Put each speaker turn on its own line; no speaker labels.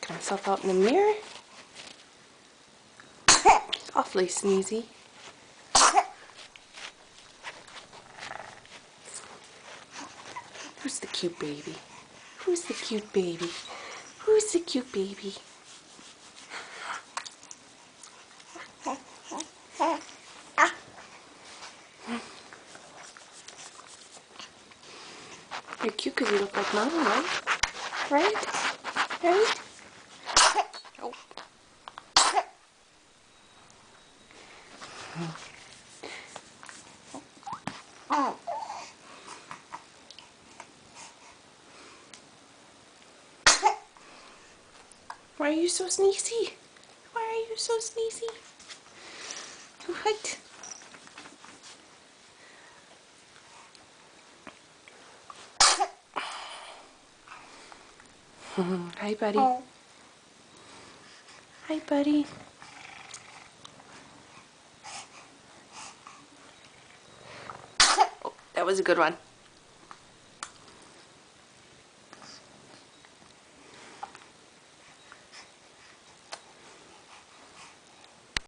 Check myself out in the mirror. Awfully sneezy. Who's the cute baby? Who's the cute baby? Who's the cute baby? You're cute because you look like Mommy, right? Right? Right? Oh. Why are you so sneezy? Why are you so sneezy? What? Hi, buddy. Hi, buddy. Oh, that was a good one.